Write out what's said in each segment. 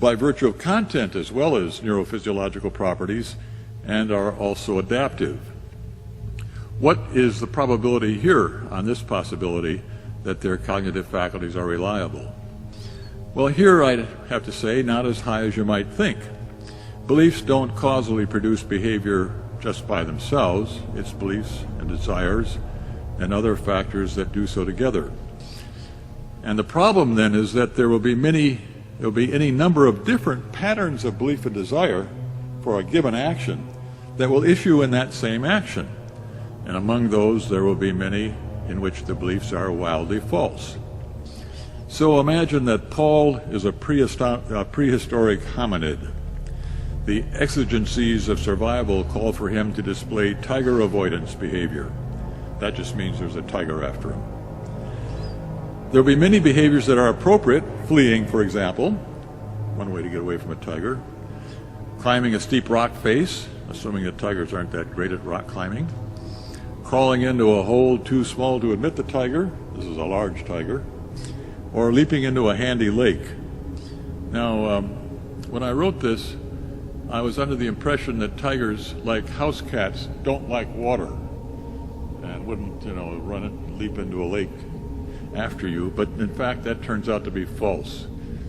by virtue of content as well as neurophysiological properties, and are also adaptive. What is the probability here on this possibility that their cognitive faculties are reliable? Well, here I'd have to say not as high as you might think. Beliefs don't causally produce behavior just by themselves. It's beliefs and desires and other factors that do so together. And the problem then is that there will be any number of different patterns of belief and desire for a given action that will issue in that same action. And among those, there will be many in which the beliefs are wildly false. So imagine that Paul is a prehistoric hominid. The exigencies of survival call for him to display tiger avoidance behavior. That just means there's a tiger after him. There will be many behaviors that are appropriate, fleeing, for example, one way to get away from a tiger, climbing a steep rock face, assuming that tigers aren't that great at rock climbing, crawling into a hole too small to admit the tiger, this is a large tiger, or leaping into a handy lake. Now, when I wrote this, I was under the impression that tigers, like house cats, don't like water and wouldn't, run it, leap into a lake after you, but in fact that turns out to be false.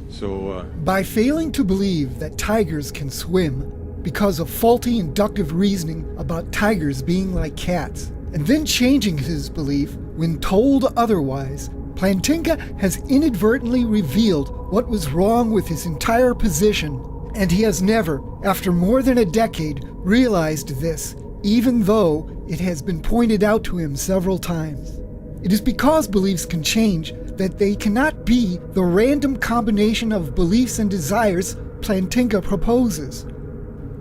So by failing to believe that tigers can swim because of faulty inductive reasoning about tigers being like cats, and then changing his belief when told otherwise, Plantinga has inadvertently revealed what was wrong with his entire position, and he has never, after more than a decade, realized this, even though it has been pointed out to him several times. It is because beliefs can change that they cannot be the random combination of beliefs and desires Plantinga proposes.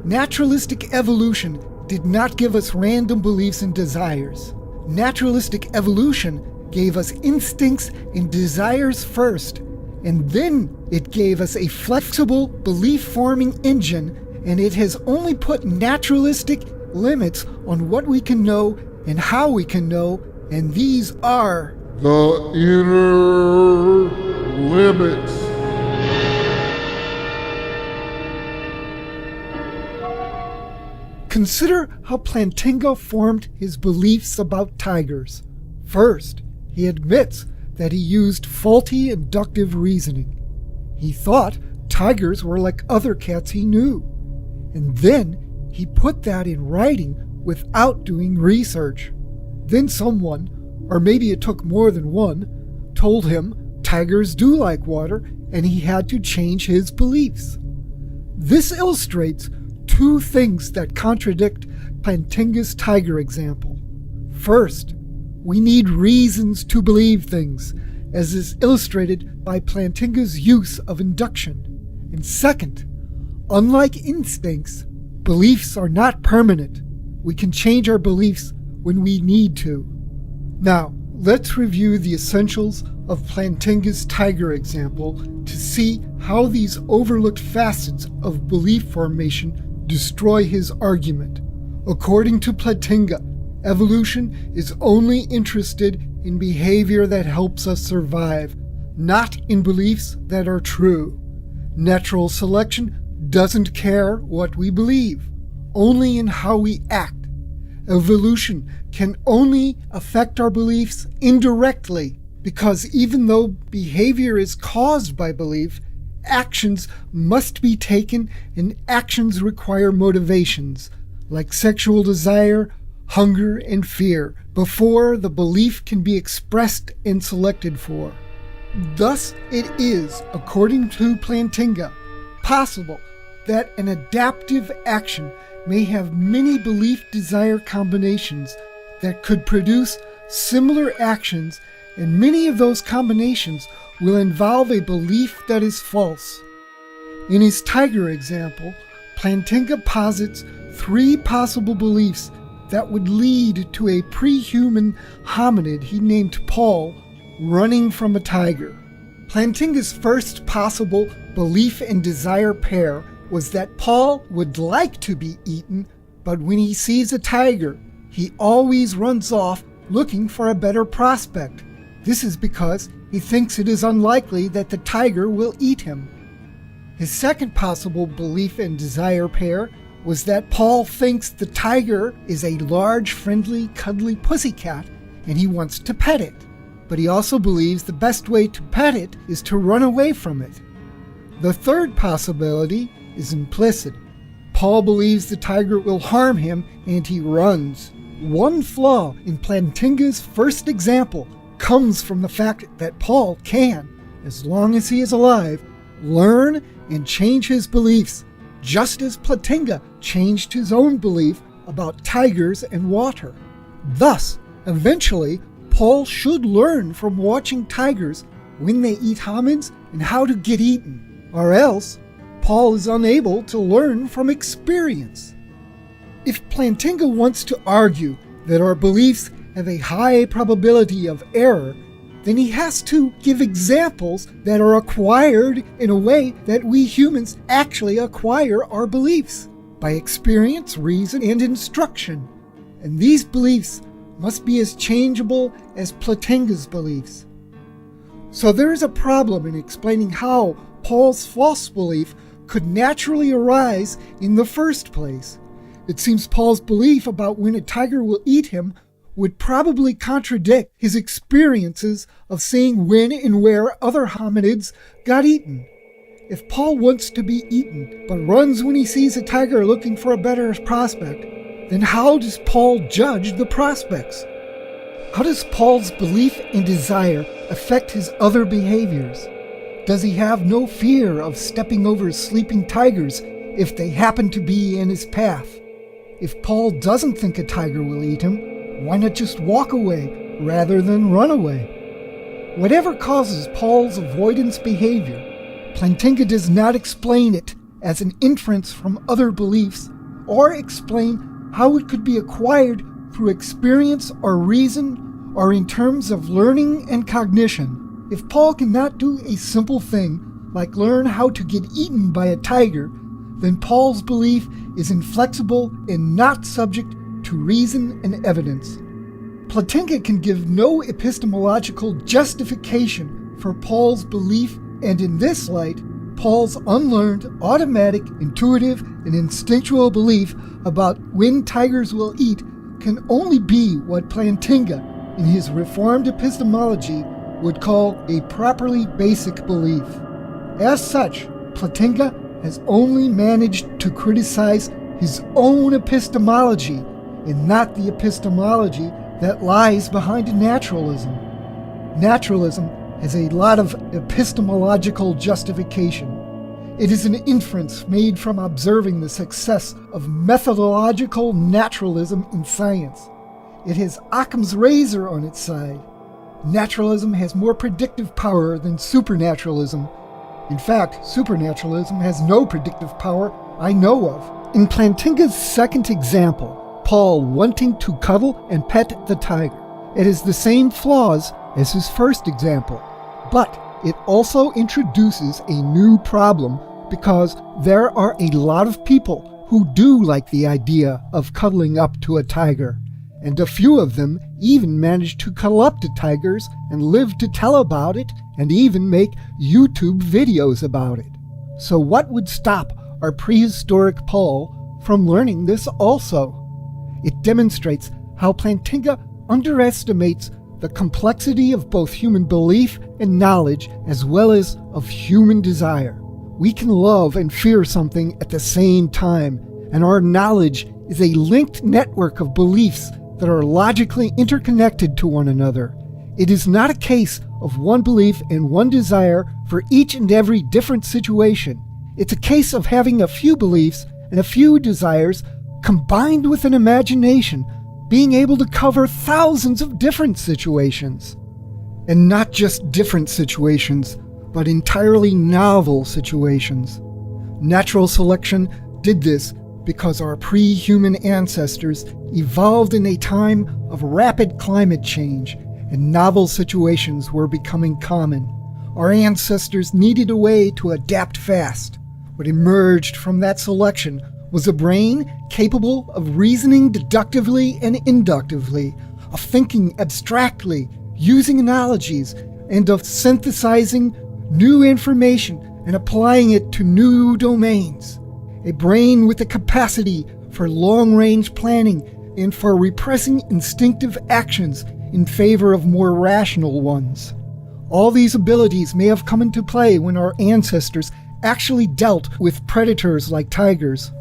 Naturalistic evolution did not give us random beliefs and desires. Naturalistic evolution gave us instincts and desires first, and then it gave us a flexible belief-forming engine, and it has only put naturalistic limits on what we can know and how we can know, and these are the inner limits. Consider how Plantinga formed his beliefs about tigers. First, he admits that he used faulty inductive reasoning. He thought tigers were like other cats he knew. And then he put that in writing without doing research. Then someone, or maybe it took more than one, told him tigers do like water, and he had to change his beliefs. This illustrates two things that contradict Plantinga's tiger example. First, we need reasons to believe things, as is illustrated by Plantinga's use of induction. And second, unlike instincts, beliefs are not permanent. We can change our beliefs when we need to. Now, let's review the essentials of Plantinga's tiger example to see how these overlooked facets of belief formation destroy his argument. According to Plantinga, evolution is only interested in behavior that helps us survive, not in beliefs that are true. Natural selection doesn't care what we believe, only in how we act. Evolution can only affect our beliefs indirectly, because even though behavior is caused by belief, actions must be taken, and actions require motivations, like sexual desire, hunger, and fear, before the belief can be expressed and selected for. Thus, it is, according to Plantinga, possible that an adaptive action may have many belief-desire combinations that could produce similar actions, and many of those combinations will involve a belief that is false. In his tiger example, Plantinga posits three possible beliefs that would lead to a pre-human hominid he named Paul running from a tiger. Plantinga's first possible belief and desire pair was that Paul would like to be eaten, but when he sees a tiger, he always runs off looking for a better prospect. This is because he thinks it is unlikely that the tiger will eat him. His second possible belief and desire pair was that Paul thinks the tiger is a large, friendly, cuddly pussycat, and he wants to pet it. But he also believes the best way to pet it is to run away from it. The third possibility is implicit. Paul believes the tiger will harm him, and he runs. One flaw in Plantinga's first example comes from the fact that Paul can, as long as he is alive, learn and change his beliefs, just as Plantinga changed his own belief about tigers and water. Thus, eventually, Paul should learn from watching tigers when they eat hominids and how to get eaten, or else Paul is unable to learn from experience. If Plantinga wants to argue that our beliefs have a high probability of error, then he has to give examples that are acquired in a way that we humans actually acquire our beliefs, by experience, reason, and instruction. And these beliefs must be as changeable as Plantinga's beliefs. So there is a problem in explaining how Paul's false belief could naturally arise in the first place. It seems Paul's belief about when a tiger will eat him would probably contradict his experiences of seeing when and where other hominids got eaten. If Paul wants to be eaten, but runs when he sees a tiger looking for a better prospect, then how does Paul judge the prospects? How does Paul's belief and desire affect his other behaviors? Does he have no fear of stepping over sleeping tigers if they happen to be in his path? If Paul doesn't think a tiger will eat him, why not just walk away rather than run away? Whatever causes Paul's avoidance behavior, Plantinga does not explain it as an inference from other beliefs or explain how it could be acquired through experience or reason or in terms of learning and cognition. If Paul cannot do a simple thing like learn how to get eaten by a tiger, then Paul's belief is inflexible and not subject to reason and evidence. Plantinga can give no epistemological justification for Paul's belief, and in this light, Paul's unlearned, automatic, intuitive, and instinctual belief about when tigers will eat can only be what Plantinga, in his reformed epistemology, would call a properly basic belief. As such, Plantinga has only managed to criticize his own epistemology and not the epistemology that lies behind naturalism. Naturalism has a lot of epistemological justification. It is an inference made from observing the success of methodological naturalism in science. It has Occam's razor on its side. Naturalism has more predictive power than supernaturalism. In fact, supernaturalism has no predictive power I know of. In Plantinga's second example, Paul wanting to cuddle and pet the tiger, it has the same flaws as his first example, but it also introduces a new problem because there are a lot of people who do like the idea of cuddling up to a tiger, and a few of them even manage to cuddle up to tigers and live to tell about it and even make YouTube videos about it. So what would stop our prehistoric Paul from learning this also? It demonstrates how Plantinga underestimates the complexity of both human belief and knowledge as well as of human desire. We can love and fear something at the same time, and our knowledge is a linked network of beliefs that are logically interconnected to one another. It is not a case of one belief and one desire for each and every different situation. It's a case of having a few beliefs and a few desires combined with an imagination, being able to cover thousands of different situations. And not just different situations, but entirely novel situations. Natural selection did this because our pre-human ancestors evolved in a time of rapid climate change, and novel situations were becoming common. Our ancestors needed a way to adapt fast. What emerged from that selection was a brain capable of reasoning deductively and inductively, of thinking abstractly, using analogies, and of synthesizing new information and applying it to new domains. A brain with the capacity for long-range planning and for repressing instinctive actions in favor of more rational ones. All these abilities may have come into play when our ancestors actually dealt with predators like tigers.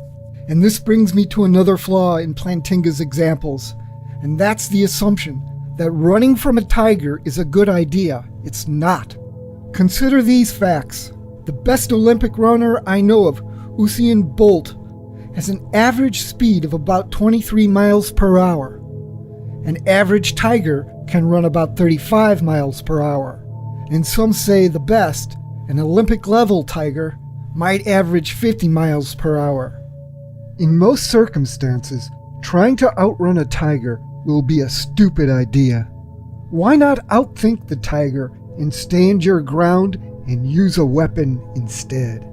And this brings me to another flaw in Plantinga's examples, and that's the assumption that running from a tiger is a good idea. It's not. Consider these facts. The best Olympic runner I know of, Usain Bolt, has an average speed of about 23 miles per hour. An average tiger can run about 35 miles per hour. And some say the best, an Olympic-level tiger, might average 50 miles per hour. In most circumstances, trying to outrun a tiger will be a stupid idea. Why not outthink the tiger and stand your ground and use a weapon instead?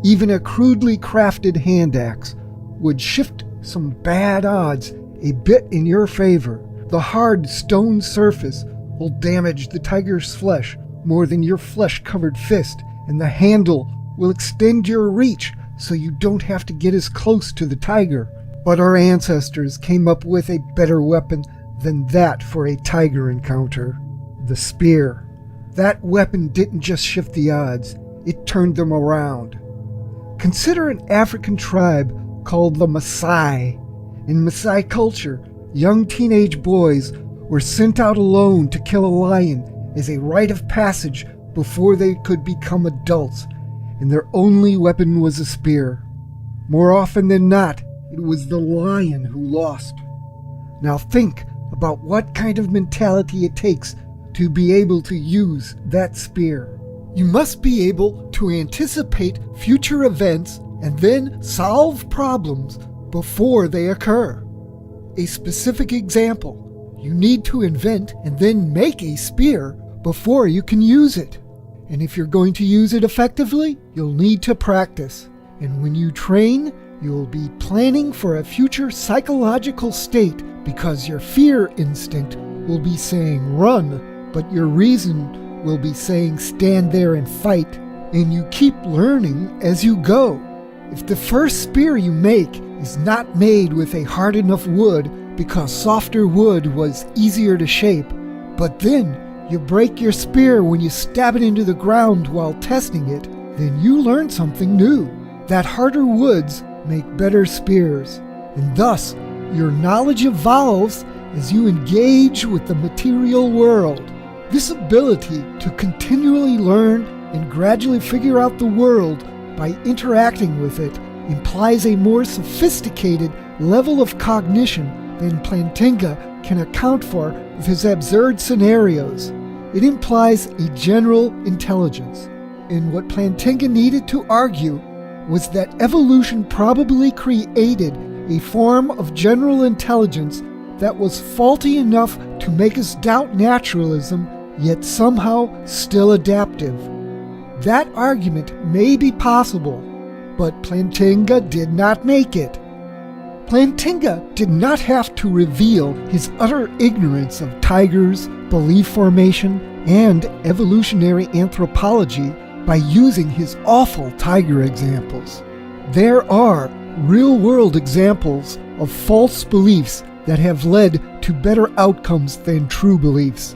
Even a crudely crafted hand axe would shift some bad odds a bit in your favor. The hard stone surface will damage the tiger's flesh more than your flesh-covered fist, and the handle will extend your reach so you don't have to get as close to the tiger. But our ancestors came up with a better weapon than that for a tiger encounter: the spear. That weapon didn't just shift the odds, it turned them around. Consider an African tribe called the Maasai. In Maasai culture, young teenage boys were sent out alone to kill a lion as a rite of passage before they could become adults, and their only weapon was a spear. More often than not, it was the lion who lost. Now think about what kind of mentality it takes to be able to use that spear. You must be able to anticipate future events and then solve problems before they occur. A specific example: you need to invent and then make a spear before you can use it. And if you're going to use it effectively, you'll need to practice. And when you train, you'll be planning for a future psychological state, because your fear instinct will be saying run, but your reason will be saying stand there and fight. And you keep learning as you go. If the first spear you make is not made with a hard enough wood because softer wood was easier to shape, but then you break your spear when you stab it into the ground while testing it, then you learn something new. That harder woods make better spears, and thus your knowledge evolves as you engage with the material world. This ability to continually learn and gradually figure out the world by interacting with it implies a more sophisticated level of cognition than Plantinga can account for with his absurd scenarios. It implies a general intelligence, and what Plantinga needed to argue was that evolution probably created a form of general intelligence that was faulty enough to make us doubt naturalism, yet somehow still adaptive. That argument may be possible, but Plantinga did not make it. Plantinga did not have to reveal his utter ignorance of tigers, belief formation, and evolutionary anthropology by using his awful tiger examples. There are real-world examples of false beliefs that have led to better outcomes than true beliefs.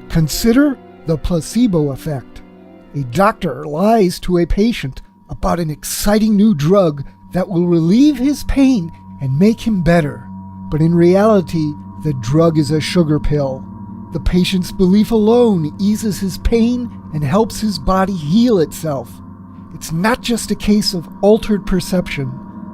Consider the placebo effect. A doctor lies to a patient about an exciting new drug that will relieve his pain and make him better. But in reality, the drug is a sugar pill. The patient's belief alone eases his pain and helps his body heal itself. It's not just a case of altered perception.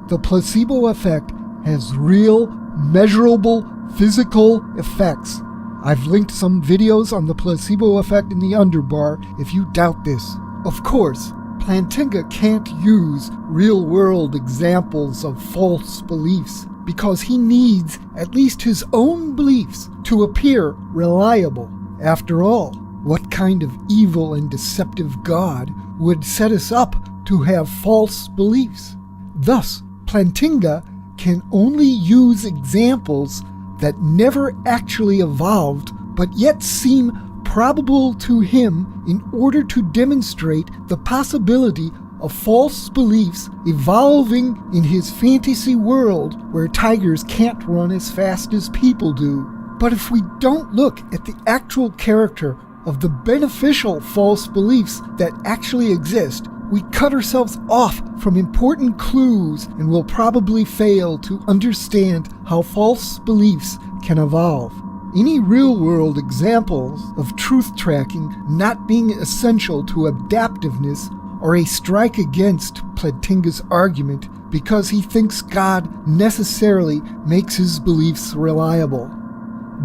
The placebo effect has real, measurable, physical effects. I've linked some videos on the placebo effect in the underbar if you doubt this. Of course, Plantinga can't use real-world examples of false beliefs because he needs at least his own beliefs to appear reliable. After all, what kind of evil and deceptive God would set us up to have false beliefs? Thus, Plantinga can only use examples that never actually evolved but yet seem probable to him in order to demonstrate the possibility of false beliefs evolving in his fantasy world where tigers can't run as fast as people do. But if we don't look at the actual character of the beneficial false beliefs that actually exist, we cut ourselves off from important clues and will probably fail to understand how false beliefs can evolve. Any real-world examples of truth tracking not being essential to adaptiveness are a strike against Plantinga's argument because he thinks God necessarily makes his beliefs reliable.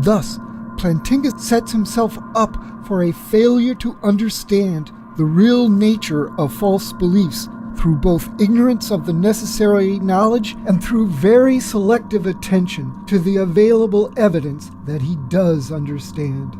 Thus, Plantinga sets himself up for a failure to understand the real nature of false beliefs through both ignorance of the necessary knowledge and through very selective attention to the available evidence that he does understand.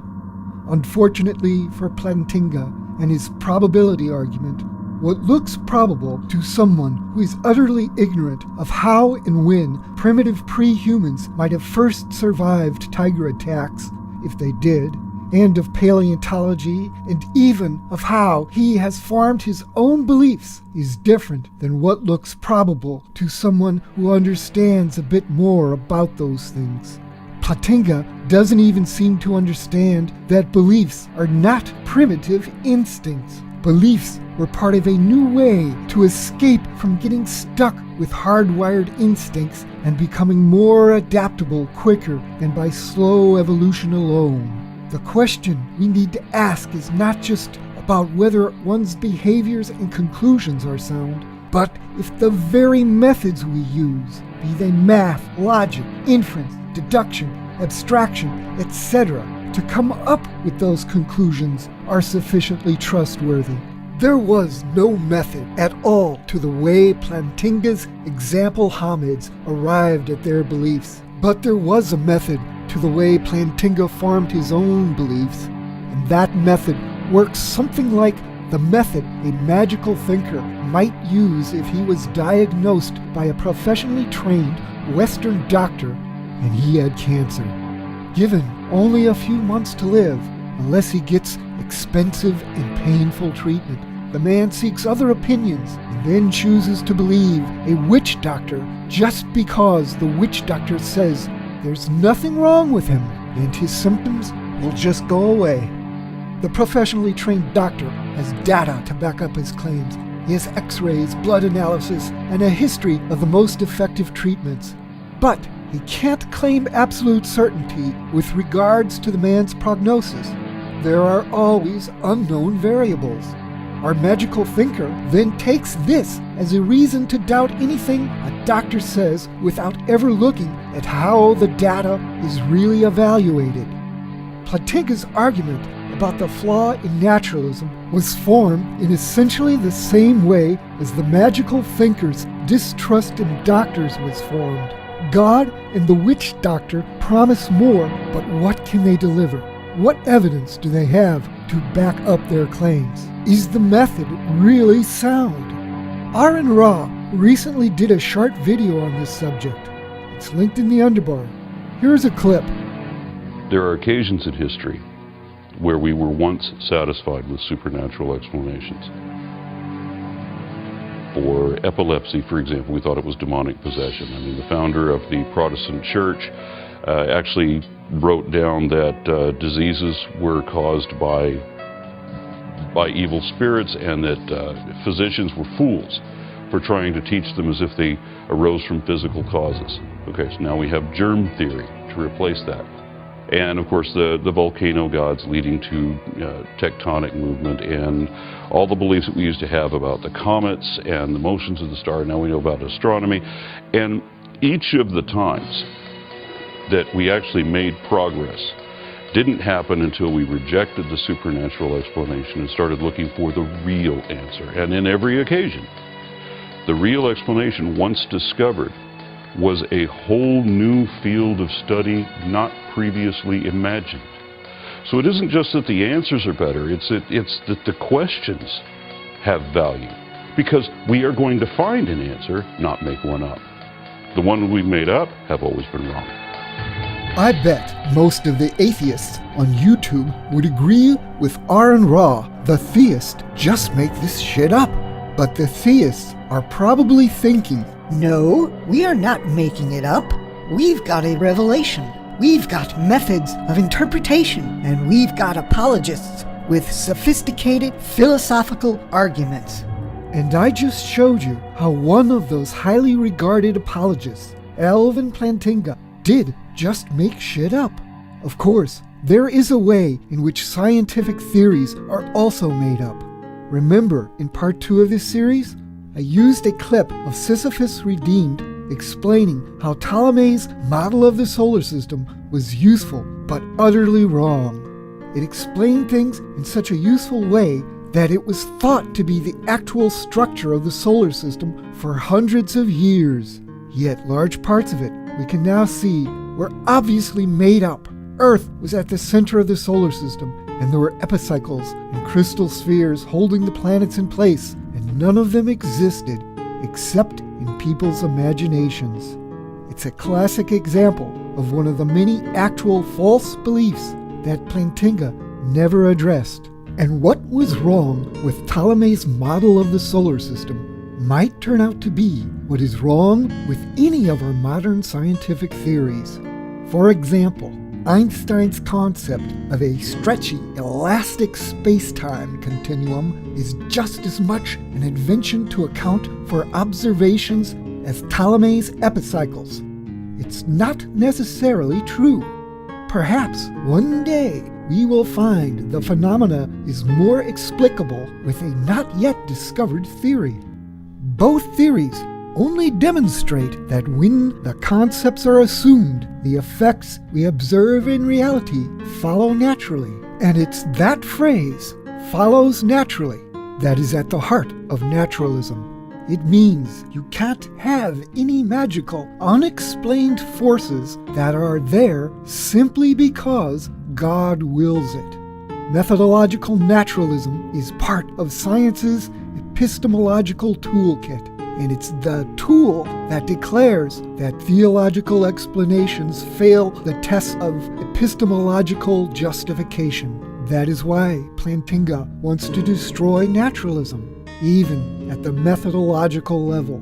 Unfortunately for Plantinga and his probability argument, what looks probable to someone who is utterly ignorant of how and when primitive pre-humans might have first survived tiger attacks, if they did, and of paleontology, and even of how he has formed his own beliefs, is different than what looks probable to someone who understands a bit more about those things. Plantinga doesn't even seem to understand that beliefs are not primitive instincts. Beliefs were part of a new way to escape from getting stuck with hardwired instincts and becoming more adaptable quicker than by slow evolution alone. The question we need to ask is not just about whether one's behaviors and conclusions are sound, but if the very methods we use, be they math, logic, inference, deduction, abstraction, etc., to come up with those conclusions are sufficiently trustworthy. There was no method at all to the way Plantinga's example Hamids arrived at their beliefs, but there was a method to the way Plantinga formed his own beliefs, and that method works something like the method a magical thinker might use if he was diagnosed by a professionally trained Western doctor and he had cancer. Given only a few months to live, unless he gets expensive and painful treatment, the man seeks other opinions and then chooses to believe a witch doctor just because the witch doctor says there's nothing wrong with him and his symptoms will just go away. The professionally trained doctor has data to back up his claims. He has x-rays, blood analysis, and a history of the most effective treatments. But he can't claim absolute certainty with regards to the man's prognosis. There are always unknown variables. Our magical thinker then takes this as a reason to doubt anything a doctor says without ever looking at how the data is really evaluated. Plantinga's argument about the flaw in naturalism was formed in essentially the same way as the magical thinker's distrust in doctors was formed. God and the witch doctor promise more, but what can they deliver? What evidence do they have to back up their claims? Is the method really sound? AronRa recently did a short video on this subject. It's linked in the underbar. Here's a clip. There are occasions in history where we were once satisfied with supernatural explanations. For epilepsy, for example, we thought it was demonic possession. I mean, the founder of the Protestant Church actually wrote down that diseases were caused by evil spirits, and that physicians were fools for trying to teach them as if they arose from physical causes. Okay, so now we have germ theory to replace that. And of course the volcano gods leading to tectonic movement and all the beliefs that we used to have about the comets and the motions of the star. Now we know about astronomy. And each of the times that we actually made progress didn't happen until we rejected the supernatural explanation and started looking for the real answer. And in every occasion, the real explanation, once discovered, was a whole new field of study not previously imagined. So it isn't just that the answers are better, it's that the questions have value, because we are going to find an answer, not make one up. The one we've made up have always been wrong. I bet most of the atheists on YouTube would agree with AronRa. The theists just make this shit up. But the theists are probably thinking, No, we are not making it up. We've got a revelation. We've got methods of interpretation, and we've got apologists with sophisticated philosophical arguments. and I just showed you how one of those highly regarded apologists, Alvin Plantinga, did just make shit up. Of course, there is a way in which scientific theories are also made up. Remember, in part 2 of this series, I used a clip of Sisyphus Redeemed explaining how Ptolemy's model of the solar system was useful but utterly wrong. It explained things in such a useful way that it was thought to be the actual structure of the solar system for hundreds of years. Yet large parts of it, we can now see, were obviously made up. Earth was at the center of the solar system, and there were epicycles and crystal spheres holding the planets in place, and none of them existed except in people's imaginations. It's a classic example of one of the many actual false beliefs that Plantinga never addressed. And what was wrong with Ptolemy's model of the solar system might turn out to be what is wrong with any of our modern scientific theories. For example, Einstein's concept of a stretchy, elastic space-time continuum is just as much an invention to account for observations as Ptolemy's epicycles. It's not necessarily true. Perhaps one day we will find the phenomena is more explicable with a not yet discovered theory. Both theories only demonstrate that when the concepts are assumed, the effects we observe in reality follow naturally. And it's that phrase, follows naturally, that is at the heart of naturalism. It means you can't have any magical, unexplained forces that are there simply because God wills it. Methodological naturalism is part of science's epistemological toolkit, and it's the tool that declares that theological explanations fail the test of epistemological justification. That is why Plantinga wants to destroy naturalism, even at the methodological level.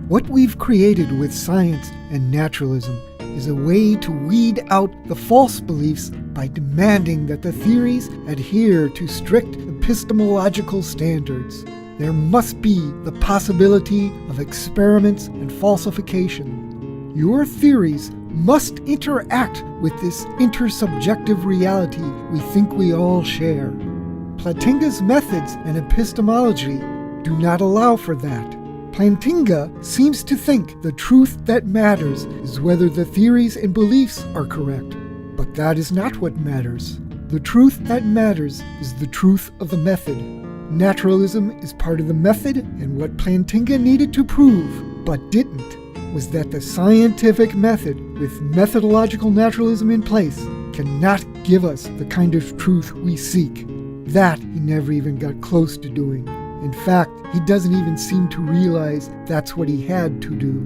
What we've created with science and naturalism is a way to weed out the false beliefs by demanding that the theories adhere to strict epistemological standards. There must be the possibility of experiments and falsification. Your theories must interact with this intersubjective reality we think we all share. Plantinga's methods and epistemology do not allow for that. Plantinga seems to think the truth that matters is whether the theories and beliefs are correct. But that is not what matters. The truth that matters is the truth of the method. Naturalism is part of the method, and what Plantinga needed to prove, but didn't, was that the scientific method, with methodological naturalism in place, cannot give us the kind of truth we seek. That he never even got close to doing. In fact, he doesn't even seem to realize that's what he had to do.